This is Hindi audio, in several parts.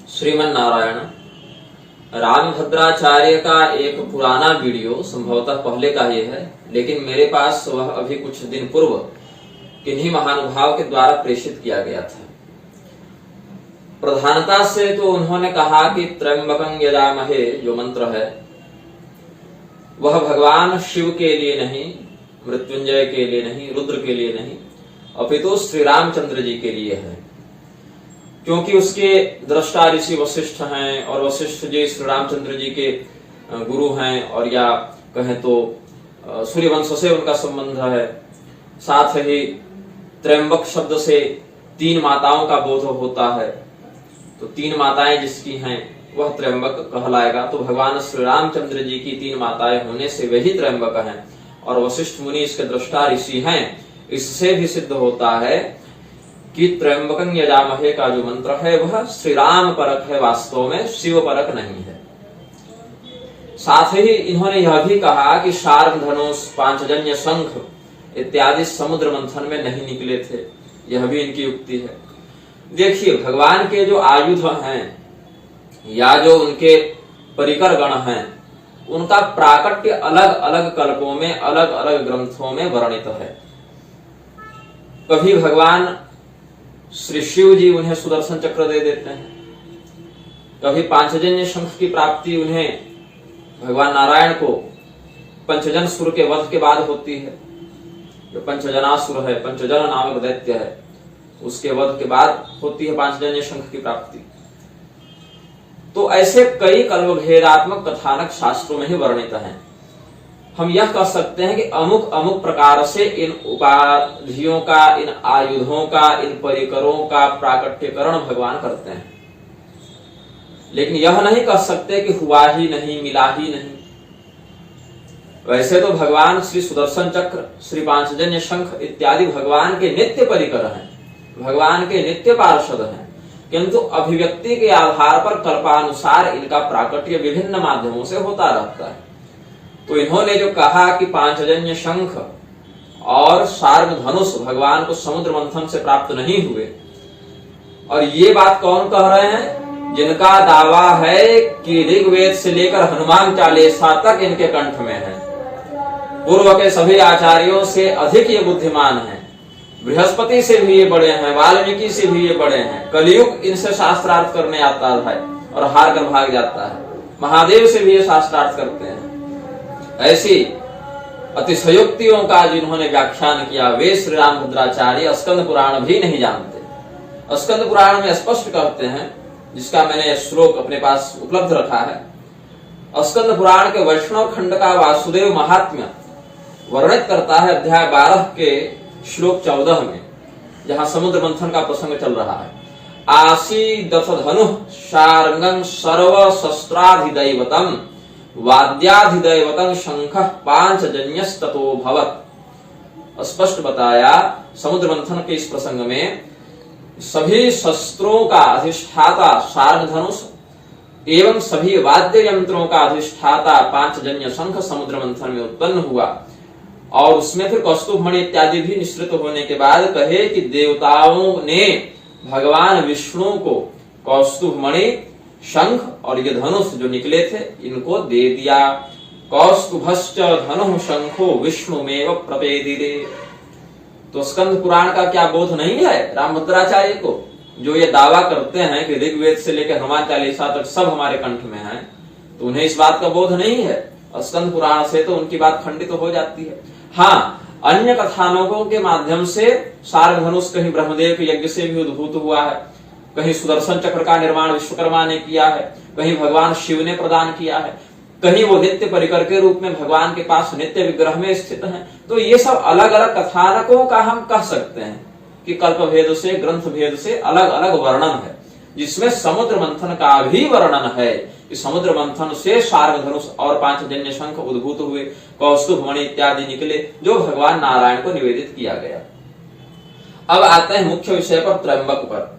श्रीमन नारायण। रामभद्राचार्य का एक पुराना वीडियो संभवतः पहले का ही है, लेकिन मेरे पास वह अभी कुछ दिन पूर्व किन्हीं महानुभाव के द्वारा प्रेषित किया गया था। प्रधानता से तो उन्होंने कहा कि त्र्यंबकं यजामहे जो मंत्र है वह भगवान शिव के लिए नहीं, मृत्युंजय के लिए नहीं, रुद्र के लिए नहीं, अपितु श्री रामचंद्र जी के लिए है, क्योंकि उसके दृष्टा ऋषि वशिष्ठ हैं और वशिष्ठ जी श्री रामचंद्र जी के गुरु हैं, और या कहें तो सूर्यवंश से उनका संबंध है। साथ ही त्र्यंबक शब्द से 3 माताओं का बोध होता है, तो 3 माताएं जिसकी हैं वह त्र्यंबक कहलाएगा। तो भगवान श्री रामचंद्र जी की 3 माताएं होने से वही त्र्यंबक हैं, और वशिष्ठ मुनि इसके दृष्टा ऋषि हैं। इससे भी सिद्ध होता है कि त्र्यंबकं यजामहे का जो मंत्र है वह श्री राम परक है, वास्तव में शिव परक नहीं है। साथ ही इन्होंने यह भी कहा कि शार्ंग धनुष, पांचजन्य शंख इत्यादि समुद्र मंथन में नहीं निकले थे, यह भी इनकी युक्ति है। देखिए, भगवान के जो आयुध हैं या जो उनके परिकर गण हैं उनका प्राकट्य अलग अलग कल्पों में, अलग अलग ग्रंथों में वर्णित है। कभी भगवान श्री शिव जी उन्हें सुदर्शन चक्र दे देते हैं, कभी पांचजन्य शंख की प्राप्ति उन्हें भगवान नारायण को पंचजन सुर के वध के बाद होती है। जो पंचजनासुर है, पंचजन नामक दैत्य है, उसके वध के बाद होती है पांचजन्य शंख की प्राप्ति। तो ऐसे कई कल्पभेदात्मक कथानक शास्त्रों में ही वर्णित हैं। हम यह कह सकते हैं कि अमुक अमुक प्रकार से इन उपाधियों का, इन आयुधों का, इन परिकरों का प्राकट्यकरण भगवान करते हैं, लेकिन यह नहीं कह सकते कि हुआ ही नहीं, मिला ही नहीं। वैसे तो भगवान श्री सुदर्शन चक्र, श्री पांचजन्य शंख इत्यादि भगवान के नित्य परिकर हैं, भगवान के नित्य पार्षद हैं, किंतु अभिव्यक्ति के आधार पर कल्पानुसार इनका प्राकट्य विभिन्न माध्यमों से होता रहता है। तो इन्होंने जो कहा कि पांचजन्य शंख और शार्ंग धनुष भगवान को समुद्र मंथन से प्राप्त नहीं हुए, और ये बात कौन कह रहे हैं? जिनका दावा है कि ऋग्वेद से लेकर हनुमान चालीसा तक इनके कंठ में है। पूर्व के सभी आचार्यों से अधिक ये बुद्धिमान हैं, बृहस्पति से भी ये बड़े हैं, वाल्मीकि से भी ये बड़े हैं। कलियुग इनसे शास्त्रार्थ करने आता है और हार कर भाग जाता है। महादेव से भी ये शास्त्रार्थ करते हैं। ऐसी अतिशयोक्तियों का जिन्होंने व्याख्यान किया वे श्री रामभद्राचार्य स्कंद पुराण भी नहीं जानते। स्कंद पुराण में स्पष्ट कहते हैं, जिसका मैंने श्लोक अपने पास उपलब्ध रखा है। स्कंद पुराण के वैष्णव खंड का वासुदेव महात्म्य वर्णित करता है अध्याय 12 के श्लोक 14 में, जहां समुद्र मंथन का प्रसंग चल रहा है। आसीदथ धनु शार्ंगं सर्व शस्त्राधिदैवतम वाद्याधिदैवतम शंख पांचजन्यस्ततो भवत्। स्पष्ट बताया समुद्र मंथन के इस प्रसंग में सभी शस्त्रों का अधिष्ठाता शार्ंग धनुष एवं सभी वाद्य यंत्रों का अधिष्ठाता पांचजन्य शंख समुद्र मंथन में उत्पन्न हुआ, और उसमें फिर कौस्तुभ मणि इत्यादि भी निश्चित होने के बाद कहे कि देवताओं ने भगवान विष्णु को कौस्तुभ मणि, शंख और ये धनुष जो निकले थे इनको दे दिया। कौस्तुभश्च धनुः शंखो विष्णुमेव प्रपेदिरे। तो स्कंद पुराण का क्या बोध नहीं है रामभद्राचार्य को, जो ये दावा करते हैं कि ऋग्वेद से लेकर हनुमान चालीसा तक सब हमारे कंठ में है, तो उन्हें इस बात का बोध नहीं है। स्कंद पुराण से तो उनकी बात खंडित हो जाती है। हाँ, अन्य कथानकों के माध्यम से शार्ंग धनुष कहीं ब्रह्मदेव के यज्ञ से भी उद्भूत हुआ है, कहीं सुदर्शन चक्र का निर्माण विश्वकर्मा ने किया है, कहीं भगवान शिव ने प्रदान किया है, कहीं वो नित्य परिकर के रूप में भगवान के पास नित्य विग्रह में स्थित हैं। तो ये सब अलग अलग कथानकों का हम कह सकते हैं कि कल्प भेद से, ग्रंथ भेद से अलग अलग वर्णन है, जिसमें समुद्र मंथन का भी वर्णन है कि समुद्र मंथन से शार्ंग धनुष और पांचजन्य शंख उद्भूत हुए, कौस्तुभ मणि इत्यादि निकले, जो भगवान नारायण को निवेदित किया गया। अब आते हैं मुख्य विषय पर, त्र्यंबक पर।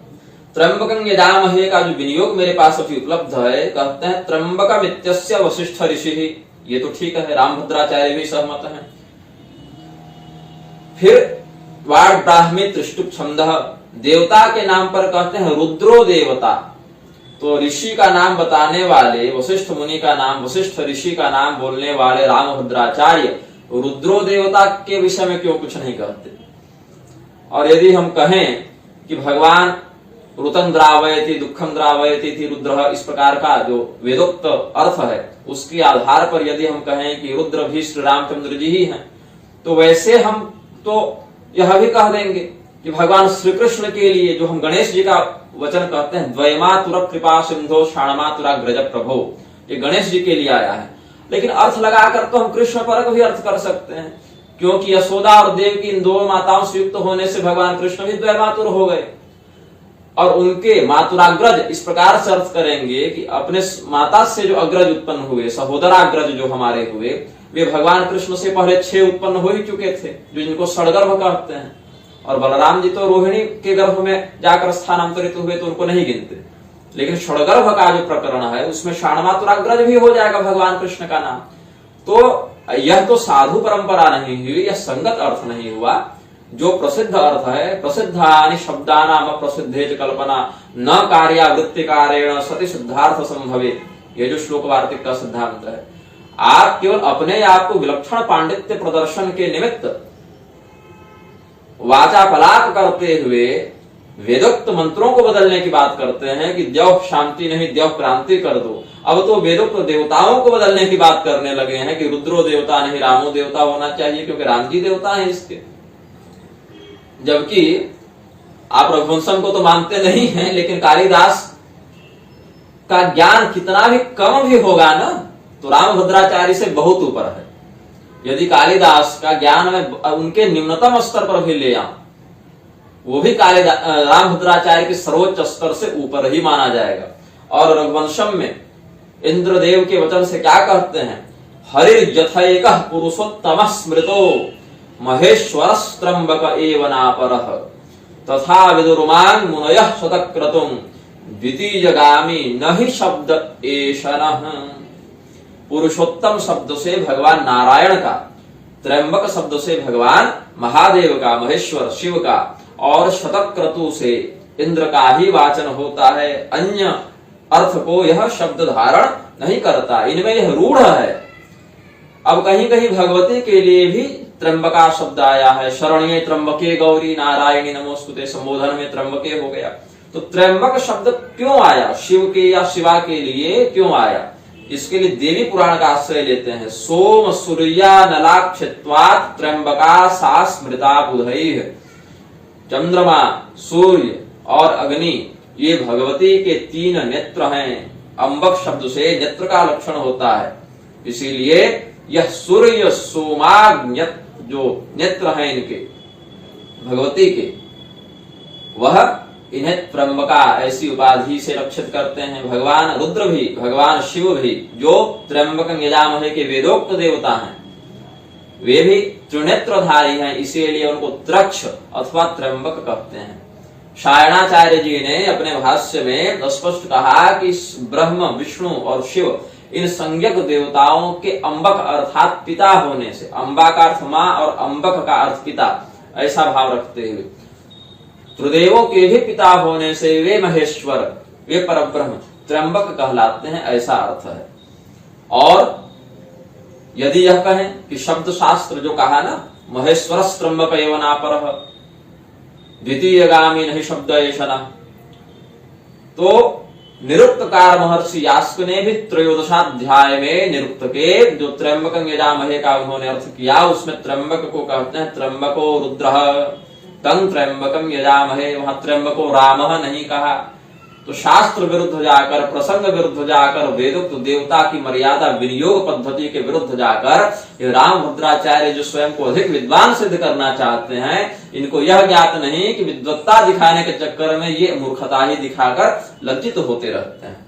त्र्यंबकं यजामहे का जो विनियोग मेरे पास अभी उपलब्ध है, कहते हैं त्र्यंबकमित्यस्य वशिष्ठ ऋषि। ये तो ठीक है, रामभद्राचार्य भी सहमत हैं। फिर वाड ब्राह्मी त्रिष्टुप छंदः, देवता के नाम पर कहते हैं रुद्रो देवता। तो ऋषि का नाम बताने वाले वशिष्ठ मुनि का नाम, वशिष्ठ ऋषि का नाम बोलने वाले रामभद्राचार्य रुद्रो देवता के विषय में क्यों कुछ नहीं कहते? और यदि हम कहें कि भगवान ऋतं द्रावयति दुखम द्रावयति थी रुद्र, इस प्रकार का जो वेदोक्त अर्थ है उसके आधार पर यदि हम कहें कि रुद्र भी श्री रामचंद्र जी ही हैं, तो वैसे हम तो यह भी कह देंगे कि भगवान श्री कृष्ण के लिए जो हम गणेश जी का वचन कहते हैं, द्वयमातुर कृपा सिंधो क्षाणमातुराग्रज प्रभो, ये गणेश जी के लिए आया है। लेकिन अर्थ लगाकर तो हम कृष्ण परक भी अर्थ कर सकते हैं, क्योंकि यशोदा और देवकी इन दो माताओं से युक्त होने से भगवान कृष्ण भी द्वयमातुर हो गए। और उनके मातुराग्रज इस प्रकार से अर्थ करेंगे कि अपने माता से जो अग्रज उत्पन्न हुए, सहोदराग्रज जो हमारे हुए, वे भगवान कृष्ण से पहले 6 उत्पन्न हो ही चुके थे, जो जिनको षडगर्भ कहते हैं। और बलराम जी तो रोहिणी के गर्भ में जाकर स्थानांतरित हुए, तो उनको नहीं गिनते। लेकिन षडगर्भ का जो प्रकरण है उसमें शाणमातुराग्रज भी हो जाएगा भगवान कृष्ण का नाम। तो यह तो साधु परंपरा नहीं हुई, यह संगत अर्थ नहीं हुआ। जो प्रसिद्ध अर्थ है, प्रसिद्धानि शब्दानाम प्रसिद्धे च कल्पना न कार्यावृत्तिकारेण सति सिद्धार्थ संभवे, ये जो श्लोक वार्तिक का सिद्धांत है। आप केवल अपने आप को विलक्षण पांडित्य प्रदर्शन के निमित्त वाचापलाप करते हुए वेदोक्त मंत्रों को बदलने की बात करते हैं कि द्यौः शांति नहीं द्यौः क्रांति कर दो। अब तो वेदोक्त देवताओं को बदलने की बात करने लगे हैं कि रुद्रो देवता नहीं रामो देवता होना चाहिए, क्योंकि राम जी देवता है इसके। जबकि आप रघुवंशम को तो मानते नहीं हैं, लेकिन कालिदास का ज्ञान कितना भी कम भी होगा ना, तो रामभद्राचार्य से बहुत ऊपर है। यदि कालिदास का ज्ञान में उनके निम्नतम स्तर पर भी ले आऊं, वो भी रामभद्राचार्य के सर्वोच्च स्तर से ऊपर ही माना जाएगा। और रघुवंशम में इंद्रदेव के वचन से क्या कहते हैं, हरिर्यथैकः पुरुषोत्तमः स्मृतो महेश्वरस्त्रम्बक एव नापरः तथा विदुर्मान् मुनयः शतक्रतुम् द्वितीयगामी नहि शब्द एषनः। पुरुषोत्तम शब्द से भगवान नारायण का, त्र्यंबक शब्द से भगवान महादेव का, महेश्वर शिव का, और शतक्रतु से इंद्र का ही वाचन होता है। अन्य अर्थ को यह शब्द धारण नहीं करता, इनमें यह रूढ़ है। अब कहीं कहीं भगवती के लिए भी त्र्यंबका शब्द आया है, शरण्ये त्र्यंबके गौरी नारायणी नमोस्तुते, संबोधन में त्र्यंबके हो गया। तो त्र्यंबक शब्द क्यों आया, शिव के या शिवा के लिए क्यों आया? इसके लिए देवी पुराण का आश्रय लेते हैं। सोम सूर्या नलाक्षत्वात् त्र्यंबका सा स्मृता बुधैः। चंद्रमा, सूर्य और अग्नि ये भगवती के 3 नेत्र हैं। अंबक शब्द से नेत्र का लक्षण होता है, इसीलिए यह सूर्य सोमाग्नि जो नेत्र हैं इनके भगवती के, वह इन्हें त्र्यंबका ऐसी उपाधि से लक्षित करते हैं। भगवान रुद्र भी, भगवान शिव भी, जो त्र्यंबकं यजामहे के वेदोक्त देवता हैं, वे भी त्रिनेत्रधारी हैं, इसीलिए उनको त्रक्ष अथवा त्र्यंबक कहते हैं। सायणाचार्य जी ने अपने भाष्य में स्पष्ट कहा कि ब्रह्म, विष्णु और शिव इन संज्ञक देवताओं के अंबक अर्थात पिता होने से, अंबा का अर्थ मां और अंबक का अर्थ पिता, ऐसा भाव रखते हुए त्रिदेवों के भी पिता होने से वे महेश्वर, वे परब्रह्म त्र्यंबक कहलाते हैं, ऐसा अर्थ है। और यदि यह कहें कि शब्द शास्त्र जो कहा ना, महेश्वर त्र्यंबक एव नापरः द्वितीयगामी नहीं शब्द एषणः, तो निरुक्तकार महर्षि यास्क ने भी त्रयोदशाध्याय में निरुक्त के जो त्र्यंबकं यजामहे का उन्होंने अर्थ किया, उसमें त्र्यंबक को कहते हैं त्र्यंबको रुद्रः तं त्र्यंबकं यजामहे, वहां त्र्यंबको रामः नहीं कहा। तो शास्त्र विरुद्ध जाकर, प्रसंग विरुद्ध जाकर, वेदोक्त देवता की मर्यादा विनियोग पद्धति के विरुद्ध जाकर ये रामभद्राचार्य जो स्वयं को अधिक विद्वान सिद्ध करना चाहते हैं, इनको यह ज्ञात नहीं कि विद्वत्ता दिखाने के चक्कर में ये मूर्खता ही दिखाकर लज्जित होते रहते हैं।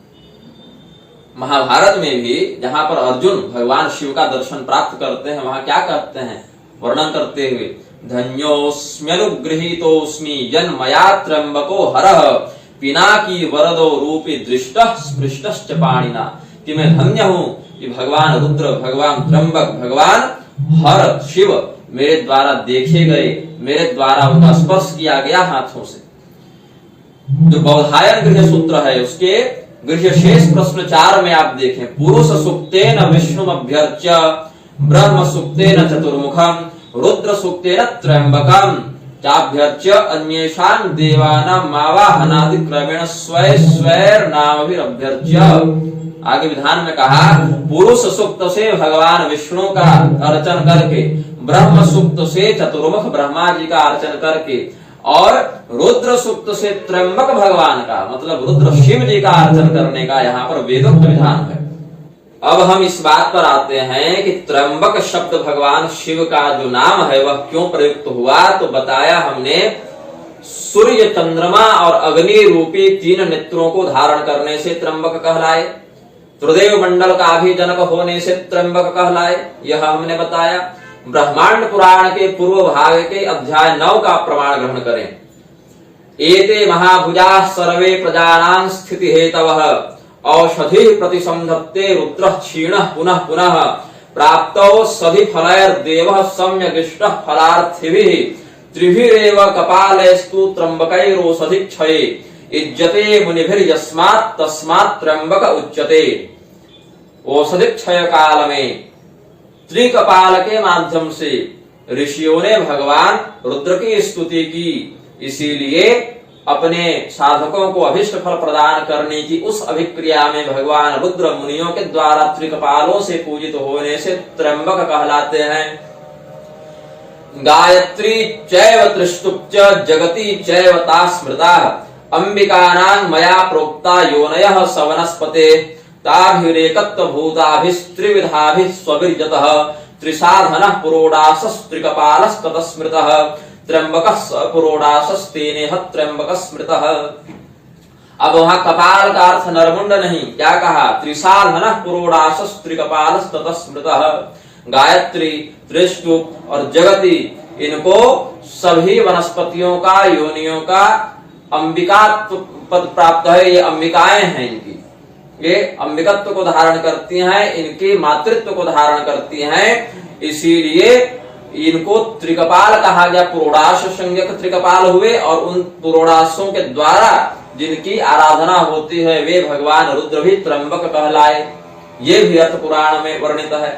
महाभारत में भी जहां पर अर्जुन भगवान शिव का दर्शन प्राप्त करते हैं, वहां क्या कहते हैं वर्णन करते हुए, धन्योस्म्यनुगृहीतोस्मि जन्मया त्र्यंबको हरः पिनाकी वरदो रूपी दृष्टः स्पृष्टश्च पाणिना, कि मैं धन्य हूं कि भगवान रुद्र, भगवान त्र्यंबक, भगवान हर शिव मेरे द्वारा देखे गए, मेरे द्वारा उनका स्पर्श किया गया हाथों से। जो बौधायन गृह सूत्र है उसके गृह्य शेष प्रश्न 4 में आप देखें, पुरुष सुक्तेन विष्णुमभ्यर्च्य ब्रह्म सुक्तेन चतुर्मुखम रुद्र सुक्तेन त्र्यंबकम चाभ्यर्च्य अन्येषां देवानां मावाहनादिक्रमेण स्वै स्वैर्नामभिरभ्यर्च्य। आगे विधान में कहा, पुरुष सूक्त से भगवान विष्णु का अर्चन करके, ब्रह्म सूक्त से चतुर्मुख ब्रह्मा जी का अर्चन करके, और रुद्र सूक्त से त्र्यंबक भगवान का मतलब रुद्र शिव जी का अर्चन करने का यहाँ पर वेदोक्त विधान है। अब हम इस बात पर आते हैं कि त्र्यंबक शब्द भगवान शिव का जो नाम है वह क्यों प्रयुक्त हुआ। तो बताया हमने, सूर्य चंद्रमा और अग्नि रूपी 3 नेत्रों को धारण करने से त्र्यंबक कहलाए, त्रिदेव मंडल का भी जनक होने से त्र्यंबक कहलाए, यह हमने बताया। ब्रह्मांड पुराण के पूर्व भाग के अध्याय 9 का प्रमाण ग्रहण करें। एते महाभुजा सर्वे प्रजानां स्थिति हेतवः औषधि प्रतिसंधत्ते रुद्र क्षीण पुनः पुनः प्राप्तौ सधि फलैर्देवः सम्यगिष्टः फलार्थिभिः त्रिभिरेव कपालैस्तु त्र्यंबकैरोषधि क्षये इज्जते मुनिभिर्यस्मात् तस्मात् त्र्यंबक उच्यते। औषधि क्षय काल में त्रिकपाल के माध्यम से ऋषियों ने भगवान रुद्र की स्तुति की, इसीलिए अपने साधकों को अभिष्ट फल प्रदान करने की उस अभिक्रिया में भगवान रुद्र मुनियों के द्वारा त्रिकपालों से पूजित होने से त्र्यंबक कहलाते हैं। गायत्री चैव त्रिष्टुप् च जगति चैव ता स्मृता अंबिकानां मया प्रोक्ता योनयः सवनस्पते ताभिरेकत्व भूताभिस्त्रिविधाभिः स्वविर्जतः त्रिसाधनः पुरोडासस्त्रिकपालस्ततः स्मृतः त्र्यंबकः पुरोडासस्तेनेह त्र्यंबकः स्मृतः। अब वहां कपाल का अर्थ नरमुंड नहीं, क्या कहा, त्रिसाधनः पुरोडासस्त्रिकपालस्ततः स्मृतः। गायत्री, त्रिष्टुप और जगति, इनको सभी वनस्पतियों का, योनियों का अंबिका पद प्राप्त है। ये अंबिकाएं हैं, इनकी ये अंबिकत्व को धारण करती हैं, इनके मातृत्व को धारण करती हैं, इसीलिए इनको त्रिकपाल कहा गया। पुरोडास संज्ञक त्रिकपाल हुए और उन पुरोडासों के द्वारा जिनकी आराधना होती है वे भगवान रुद्र भी त्र्यंबक कहलाए। ये भी अर्थ पुराण में वर्णित है,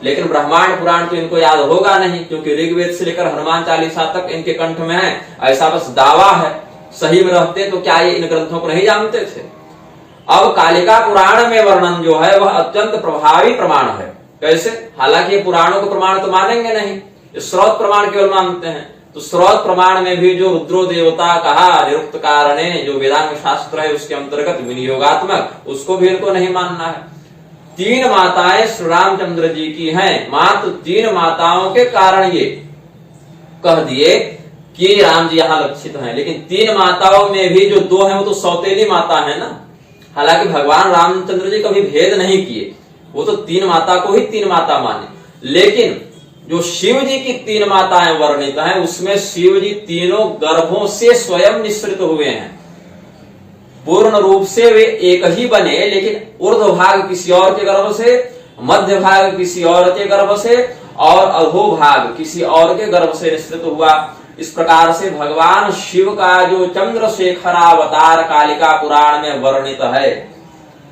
लेकिन ब्रह्मांड पुराण तो इनको याद होगा नहीं, क्योंकि ऋग्वेद से लेकर हनुमान चालीसा तक इनके कंठ में है। ऐसा बस दावा है, सही में रहते तो क्या ये इन ग्रंथों को नहीं जानते थे। अब कालिका पुराण में वर्णन जो है वह अत्यंत प्रभावी प्रमाण है। कैसे? हालांकि ये पुराणों को प्रमाण तो मानेंगे नहीं, स्रोत प्रमाण केवल मानते हैं। तो स्रोत प्रमाण में भी जो रुद्रो देवता कहा निरुक्त कारणे, जो वेदांग शास्त्र है उसके अंतर्गत विनियोगात्मक, उसको भी इनको नहीं मानना है। 3 माताएं श्री रामचंद्र जी की हैं, मात्र 3 माताओं के कारण ये कह दिए कि राम जी यहाँ लक्षित हैं, लेकिन 3 माताओं में भी जो 2 हैं वो तो सौतेली माता है ना। हालांकि भगवान रामचंद्र जी कभी भेद नहीं किए, वो तो 3 माता को ही 3 माता माने, लेकिन जो शिव जी की 3 माताएं वर्णित हैं उसमें शिव जी तीनों गर्भों से स्वयं निःसृत हुए हैं। पूर्ण रूप से वे एक ही बने, लेकिन ऊर्ध्व भाग किसी और के गर्भ से, मध्य भाग किसी और के गर्भ से और अधो भाग किसी और के गर्भ से निःसृत हुआ। इस प्रकार से भगवान शिव का जो चंद्रशेखरावतार कालिका पुराण में वर्णित है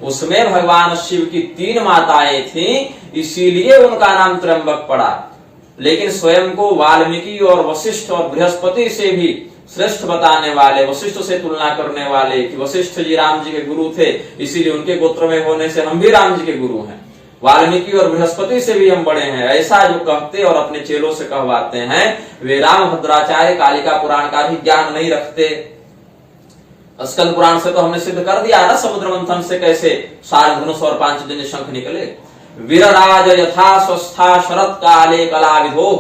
उसमें भगवान शिव की 3 माताएं थीं, इसीलिए उनका नाम त्र्यंबक पड़ा। लेकिन स्वयं को वाल्मीकि और वशिष्ठ और बृहस्पति से भी श्रेष्ठ बताने वाले, वशिष्ठ से तुलना करने वाले कि वशिष्ठ जी राम जी के गुरु थे, इसीलिए उनके गोत्र में होने से हम भी राम जी के गुरु हैं। वाल्मीकि और बृहस्पति से भी हम बड़े हैं, ऐसा जो कहते और अपने चेलों से कहवाते हैं वे रामभद्राचार्य कालिका पुराण का भी ज्ञान नहीं रखते। स्कंद पुराण से तो हमने सिद्ध कर दिया ना समुद्र मंथन से कैसे सारधनुष और पांचजन्य शंख निकले। वीरराज यथा स्वस्था शरत काले कला विधो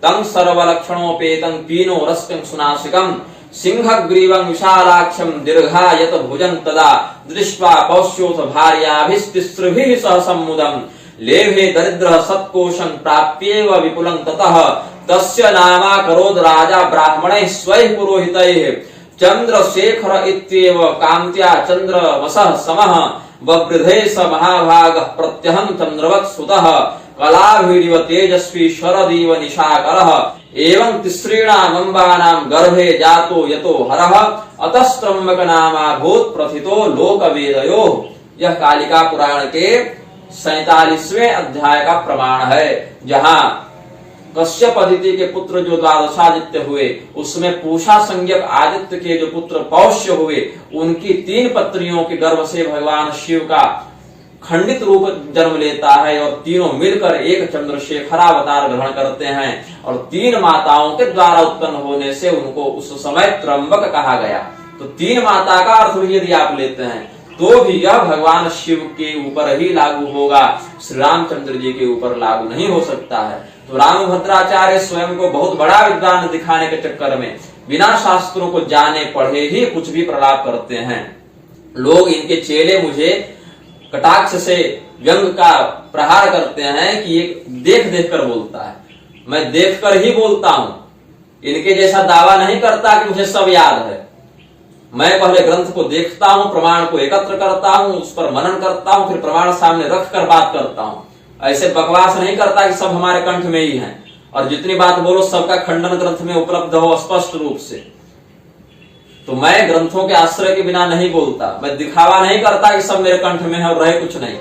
तं सर्वलक्षणोपेतं पीनो रस्कं सुनासिकं सिंहग्रीवं विशालाक्षं दीर्घायत भुजं तदा दृष्ट्वा पौष्योथ भार्याभिस्तिस्रभिः सह सम्मुदं लेभे दरिद्रः सत्कोशं प्राप्येव विपुलं ततः तस्य नामाकरोद राजा ब्राह्मणैः स्वैः पुरोहितैः चंद्रशेखर इत्येव कान्त्या चंद्रमसः समः बवृधे स महाभागः प्रत्यहं चंद्रवत् सुतः कलाभिरिव तेजस्वी शरदीव निशाकरः एवं तिसृणाम् अम्बानां गर्भे जातो यतो हरः अतस्त्रम्बक नामा भूत प्रथितो लोकवेदयोः। यह कालिका पुराण के 47वें अध्याय का प्रमाण है, जहां कश्यप अदिति के पुत्र जो द्वादशादित्य हुए, उसमें पूषा संज्ञक आदित्य के जो पुत्र पौष्य हुए, उनकी 3 पत्नियों के गर्भ से भगवान शिव का खंडित रूप जन्म लेता है और तीनों मिलकर एक चंद्रशेखर अवतार ग्रहण करते हैं और 3 माताओं के द्वारा उत्पन्न होने से उनको उस समय त्रंबक कहा गया। तो 3 माता का अर्थ यदि आप लेते हैं तो भी यह भगवान शिव के ऊपर ही लागू होगा, श्री रामचंद्र जी के ऊपर लागू नहीं हो सकता है। तो रामभद्राचार्य स्वयं को बहुत बड़ा विद्वान दिखाने के चक्कर में बिना शास्त्रों को जाने पढ़े ही कुछ भी प्रलाप करते हैं। लोग इनके चेले मुझे कटाक्ष से व्यंग का प्रहार करते हैं कि ये देख देख कर बोलता है। मैं देख कर ही बोलता हूं, इनके जैसा दावा नहीं करता कि मुझे सब याद है। मैं पहले ग्रंथ को देखता हूं, प्रमाण को एकत्र करता हूं, उस पर मनन करता हूं, फिर प्रमाण सामने रख कर बात करता हूं। ऐसे बकवास नहीं करता कि सब हमारे कंठ में ही है और जितनी बात बोलो सबका खंडन ग्रंथ में उपलब्ध हो स्पष्ट रूप से। तो मैं ग्रंथों के आश्रय के बिना नहीं बोलता, मैं दिखावा नहीं करता कि सब मेरे कंठ में है और रहे कुछ नहीं,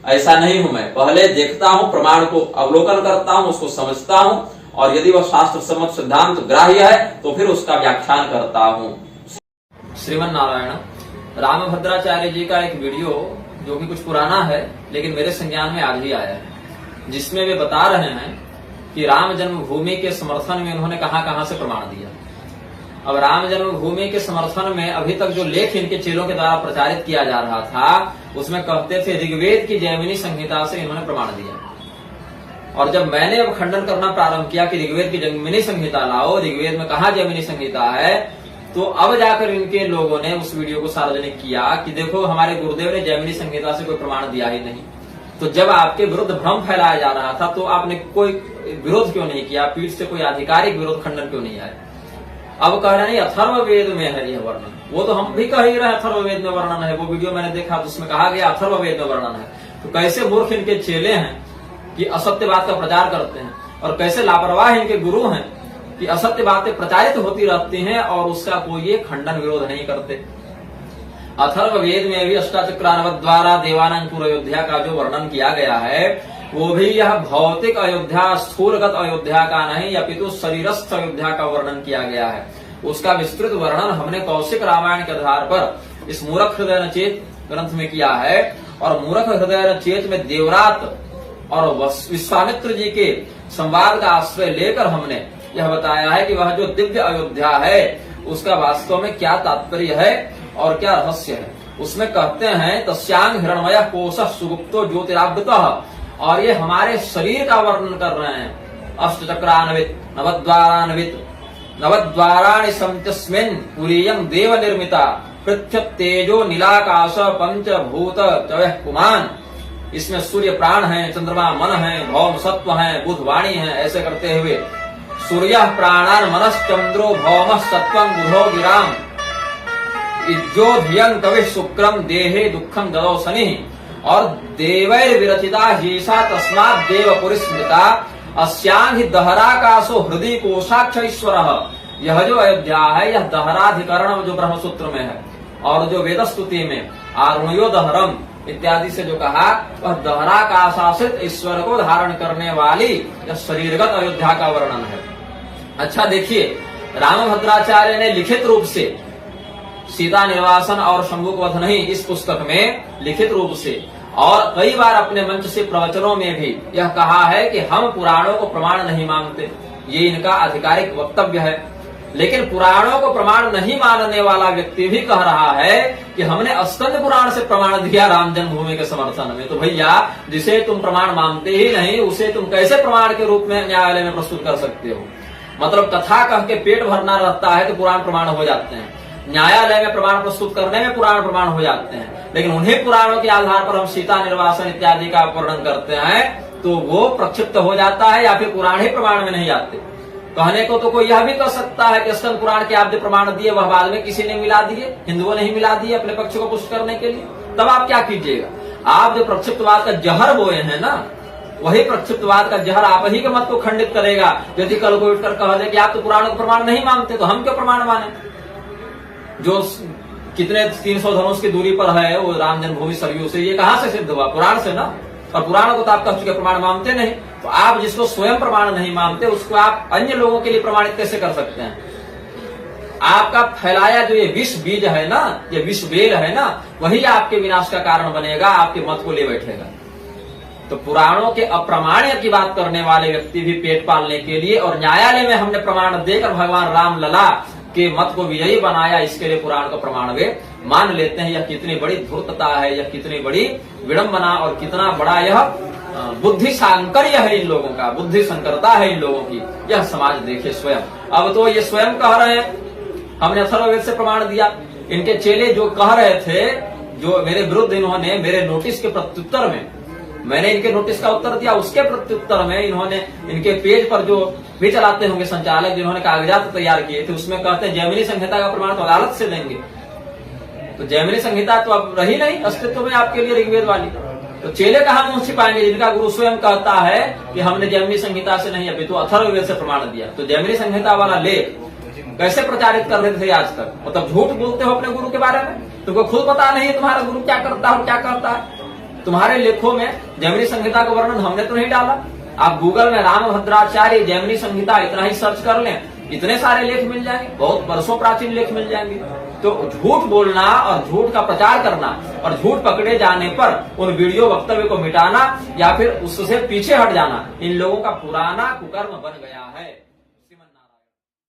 ऐसा नहीं हूं। मैं पहले देखता हूं, प्रमाण को अवलोकन करता हूं, उसको समझता हूं और यदि वह शास्त्र सम्मत सिद्धांत ग्राह्य है तो फिर उसका व्याख्यान करता हूं। श्रीमन नारायण रामभद्राचार्य जी का एक वीडियो जो कि कुछ पुराना है लेकिन मेरे संज्ञान में आज ही आया है, जिसमें वे बता रहे हैं कि राम जन्मभूमि के समर्थन में उन्होंने कहां कहां से प्रमाण दिया। अब राम जन्मभूमि के समर्थन में अभी तक जो लेख इनके चेलों के द्वारा प्रचारित किया जा रहा था, उसमें कहते थे ऋग्वेद की जैमिनी संहिता से इन्होंने प्रमाण दिया। और जब मैंने अब खंडन करना प्रारंभ किया कि ऋग्वेद की जैमिनी संहिता लाओ, ऋग्वेद में कहा जैमिनी संहिता है, तो अब जाकर इनके लोगों ने उस वीडियो को सार्वजनिक किया कि देखो हमारे गुरुदेव ने जैमिनी संहिता से कोई प्रमाण दिया ही नहीं। तो जब आपके विरुद्ध भ्रम फैलाया जा रहा था तो आपने कोई विरोध क्यों नहीं किया, पीठ से कोई आधिकारिक विरोध खंडन क्यों नहीं आया? अब कह रहे नहीं अथर्ववेद में है यह वर्णन, वो तो हम भी कह ही रहे अथर्ववेद में वर्णन है। वो वीडियो मैंने देखा तो उसमें कहा गया अथर्ववेद में वर्णन है। तो कैसे मूर्ख इनके चेले हैं कि असत्य बात का प्रचार करते हैं, और कैसे लापरवाह इनके गुरु हैं कि असत्य बातें प्रचारित होती रहती हैं और उसका कोई ये खंडन विरोध नहीं करते। अथर्ववेद में भी अष्टाचक्रानवद द्वारा देवानंदपुर अयोध्या का जो वर्णन किया गया है, वो भी यह भौतिक अयोध्या, स्थूलगत अयोध्या का नहीं, अपितु शरीरस्थ अयोध्या का वर्णन किया गया है। उसका विस्तृत वर्णन हमने कौशिक रामायण के आधार पर इस मूरख हृदय नचेत ग्रंथ में किया है। और मूरख हृदय नचेत में देवरात और विश्वामित्र जी के संवाद का आश्रय लेकर हमने यह बताया है कि वह जो दिव्य अयोध्या है उसका वास्तव में क्या तात्पर्य है और क्या रहस्य है। उसमें कहते हैं तस्यांग हिरणमय कोश सुगुप्तो ज्योतिरावृतः, और ये हमारे शरीर का वर्णन कर रहे हैं। अष्टचक्रान्वित नवद्वारान्वित नवद्वाराणि सन्तस्मिन् पुरीयं देव निर्मिता पृथ्वी तेजो नीलाकाश पंचभूत चवह पुमान। इसमें सूर्य प्राण है, चंद्रमा मन है, भौम सत्व है, बुध वाणी है। ऐसे करते हुए सूर्य प्राणान मनश्चंद्रो भौम सत्वं बुधो गिराम इज्जो धियं कवि शुक्रम देहे दुखम ददौ शनि। और देवैर विरचिता हीसा तस्मात् देव पुरिस्मृता अस्यां ही दहराकाशो हृदय कोशाक्ष ईश्वरः। यह जो अयोध्या है यह दहराधिकरण जो ब्रह्मसूत्र में है और जो वेदस्तुति में आरुणयो दहरम इत्यादि से जो कहा, वह दहराकाशासित ईश्वर को धारण करने वाली यह शरीरगत अयोध्या का वर्णन है। अच्छा देखिए, रामभद्राचार्य ने लिखित रूप से सीता निर्वासन और शंभुक वध नहीं, इस पुस्तक में लिखित रूप से और कई बार अपने मंच से प्रवचनों में भी यह कहा है कि हम पुराणों को प्रमाण नहीं मानते। ये इनका आधिकारिक वक्तव्य है। लेकिन पुराणों को प्रमाण नहीं मानने वाला व्यक्ति भी कह रहा है कि हमने स्कंद पुराण से प्रमाण दिया राम जन्मभूमि के समर्थन में। तो भैया, जिसे तुम प्रमाण मानते ही नहीं उसे तुम कैसे प्रमाण के रूप में न्यायालय में प्रस्तुत कर सकते हो? मतलब कथा कह के पेट भरना रहता है तो पुराण प्रमाण हो जाते हैं, न्यायालय में प्रमाण प्रस्तुत करने में पुराण प्रमाण हो जाते हैं। लेकिन उन्हीं पुराणों के आधार पर हम सीता निर्वासन इत्यादि का वर्णन करते हैं तो वो प्रक्षिप्त हो जाता है या फिर पुराण ही प्रमाण में नहीं आते। कहने को तो कोई यह भी कह सकता है कि स्कंद पुराण के आप जो प्रमाण दिए वह बाद में किसी ने मिला दिए, हिंदुओं ने ही मिला दिए अपने पक्ष को पुष्ट करने के लिए। तब आप क्या कीजिएगा? आप जो प्रक्षिप्तवाद का जहर बोए हैं ना, वही प्रक्षिप्तवाद का जहर आप ही के मत को खंडित करेगा। यदि कल को उठकर कह दे कि आप तो पुराण को प्रमाण नहीं मानते तो हम क्यों प्रमाण माने? जो कितने 300 धनुष की दूरी पर है वो राम जन्मभूमि सरयू से, ये कहां से सिद्ध हुआ? पुराण से ना। और पुराण को तो आप कह चुके प्रमाण मानते नहीं, तो आप जिसको स्वयं प्रमाण नहीं मानते उसको आप अन्य लोगों के लिए प्रमाणित कैसे कर सकते हैं? आपका फैलाया जो ये विष बीज है ना, ये विष बेल है ना, वही आपके विनाश का कारण बनेगा, आपके मत को ले बैठेगा। तो पुराणों के अप्रमाण्य की बात करने वाले व्यक्ति भी पेट पालने के लिए, और न्यायालय में हमने प्रमाण देकर भगवान राम लला के मत को विजयी बनाया, इसके लिए पुराण का प्रमाण वे मान लेते हैं। यह कितनी बड़ी धूर्तता है, यह कितनी बड़ी विडंबना और कितना बड़ा यह बुद्धि सांकर्य है इन लोगों का, बुद्धि संकरता है इन लोगों की। यह समाज देखे स्वयं। अब तो ये स्वयं कह रहे हैं, हमने अथर्ववेद से प्रमाण दिया। इनके चेले जो कह रहे थे, जो मेरे विरुद्ध इन्होंने मेरे नोटिस के प्रत्युत्तर में, मैंने इनके नोटिस का उत्तर दिया, उसके प्रत्युत्तर में इन्होंने इनके पेज पर जो भी चलाते होंगे संचालक, जिन्होंने कागजात तैयार किए थे, उसमें कहते हैं जैमिनी संहिता का प्रमाण तो अदालत से देंगे। तो जैमिनी संहिता तो अब रही नहीं अस्तित्व में आपके लिए ऋग्वेद वाली। तो चेले कहां मुंह छिपाएंगे जिनका गुरु स्वयं कहता है कि हमने जैमिनी संहिता से नहीं, अभी तो अथर्ववेद से प्रमाण दिया। तो जैमिनी संहिता वाला लेख कैसे प्रचारित कर रहे थे आज तक? मतलब झूठ बोलते हो अपने गुरु के बारे में, तुमको खुद पता नहीं है तुम्हारा गुरु क्या करता है, क्या करता है। तुम्हारे लेखों में जैमिनी संहिता का वर्णन हमने तो नहीं डाला। आप गूगल में रामभद्राचार्य जैमिनी संहिता इतना ही सर्च कर लें, इतने सारे लेख मिल जाएंगे, बहुत वर्षों प्राचीन लेख मिल जाएंगे। तो झूठ बोलना और झूठ का प्रचार करना और झूठ पकड़े जाने पर उन वीडियो वक्तव्य को मिटाना या फिर उससे पीछे हट जाना, इन लोगों का पुराना कुकर्म बन गया है।